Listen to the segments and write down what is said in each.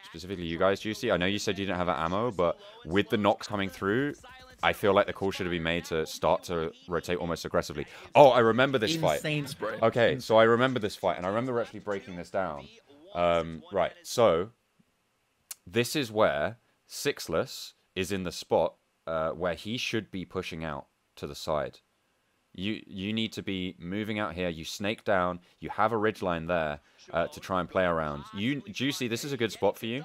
Specifically you guys, Juicy. I know you said you didn't have ammo, but with the knocks coming through, I feel like the call should have been made to start to rotate almost aggressively. Oh, I remember this fight. Insane spray. Okay, so I remember this fight, and I remember actually breaking this down. Right, so this is where Sixless is in the spot where he should be pushing out to the side. You need to be moving out here. You snake down. You have a ridgeline there to try and play around. Juicy, this is a good spot for you.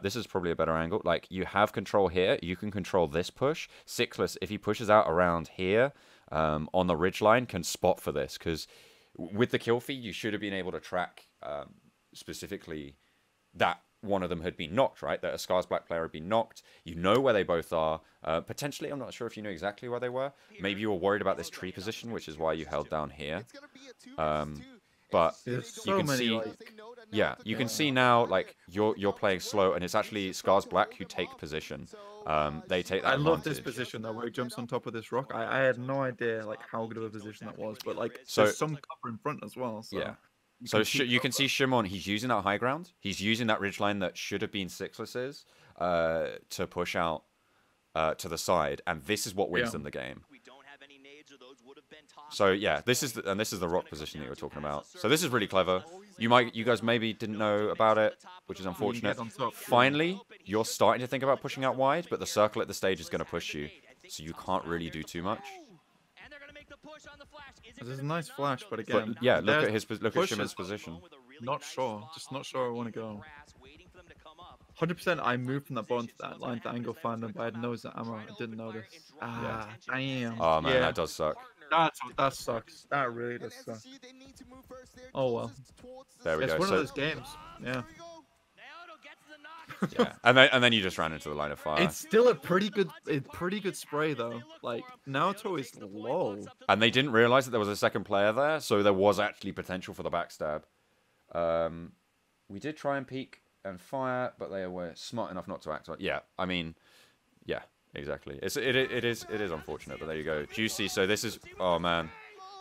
This is probably a better angle. Like, you have control here. You can control this push. Sixless, if he pushes out around here on the ridgeline, can spot for this. Because with the kill feed, you should have been able to track specifically that one of them had been knocked, right? That a Scarz Black player had been knocked. You know where they both are. Potentially, I'm not sure if you knew exactly where they were. Maybe you were worried about this tree position, which is why you held down here. But you can see, yeah, you can see now, like, you're playing slow, and it's actually Scarz Black who take position. They take that I love advantage. this position though, where he jumps on top of this rock. I had no idea like how good of a position that was, but like So- there's some cover in front as well. So. Yeah. So you can see Shimon, he's using that high ground. He's using that ridgeline that should have been Sixless's to push out to the side, and this is what wins them the game. So yeah, this is the rock position that you were talking about. So this is really clever. You guys maybe didn't know about it, which is unfortunate. Finally, you're starting to think about pushing out wide, but the circle at the stage is going to push you, so you can't really do too much. There's a nice flash, but again, But yeah, look at Shimon's position. Not sure, just not sure I want to go. 100%. I moved from that bottom to that line to angle find them, but I had no ammo. I didn't notice. Ah, damn. Oh man, yeah. that does suck. That sucks. That really does suck. Oh well. There we It's go. one So, of those games. Yeah. yeah, and then you just ran into the line of fire. It's still a pretty good spray though. Like Naoto is low. And they didn't realize that there was a second player there, so there was actually potential for the backstab. We did try and peek and fire, but they were smart enough not to act on. Yeah, I mean, yeah, exactly. It is unfortunate, but there you go. Juicy. So this is, oh man,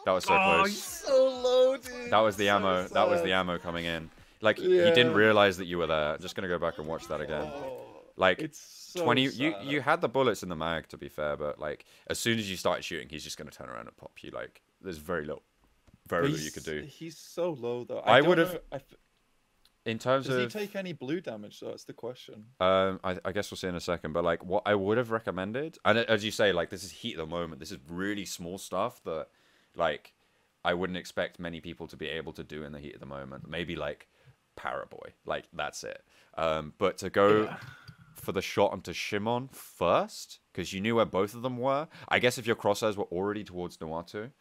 that was so close. He's so low, dude. That was the So ammo. sad. That was the ammo coming in. Like he didn't realize that you were there. Just gonna go back and watch that again. Like It's so 20. sad. You had the bullets in the mag, to be fair, but like as soon as you started shooting, he's just gonna turn around and pop you. Like there's very little you could do. He's so low though. I don't would've- know In terms Does he of, take any blue damage? So that's the question. I guess we'll see in a second. But like, what I would have recommended, and as you say, like this is heat of the moment. This is really small stuff that, like, I wouldn't expect many people to be able to do in the heat of the moment. Maybe like Paraboy, like that's it. But to go for the shot onto Shimon first, because you knew where both of them were. I guess if your crosshairs were already towards Nuatu,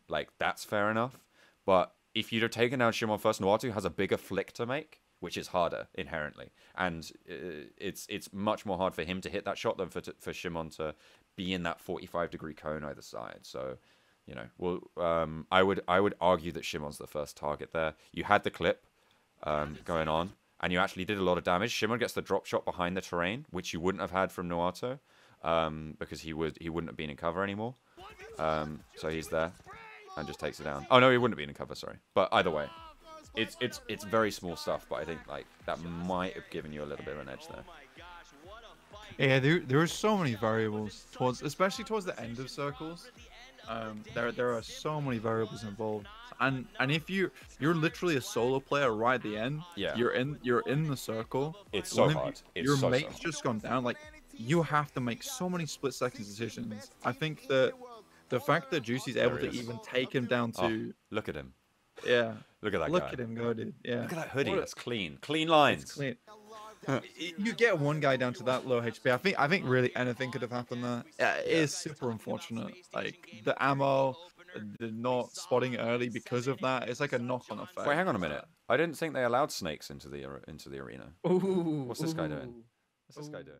like that's fair enough. But if you'd have taken down Shimon first, Nuatu has a bigger flick to make, which is harder inherently, and it's much more hard for him to hit that shot than for Shimon to be in that 45-degree cone either side. So, you know, well, I would argue that Shimon's the first target there. You had the clip going on, and you actually did a lot of damage. Shimon gets the drop shot behind the terrain, which you wouldn't have had from Nuatu, because he wouldn't have been in cover anymore. So he's there and just takes it down. Oh no, he wouldn't have been in cover. Sorry, but either way, it's very small stuff. But I think like that might have given you a little bit of an edge there. Yeah, there are so many variables especially towards the end of circles. There are so many variables involved, and if you're literally a solo player right at the end, Yeah. you're in the circle. It's so one of hard. It's your so mate's hard. just gone down. Like you have to make so many split-second decisions. I think that the fact that Juicy's able There to he is. even take him down to Look at him. yeah, Look at that look guy. at him go, dude. Yeah, Look at that hoodie. What a- That's clean. Clean lines. It's clean. You get one guy down to that low HP. I think really anything could have happened there. It is super unfortunate. Like the ammo, the not spotting it early because of that. It's like a knock-on effect. Wait, hang on a minute. I didn't think they allowed snakes into the arena. Ooh, What's this guy doing? ooh. What's this guy doing?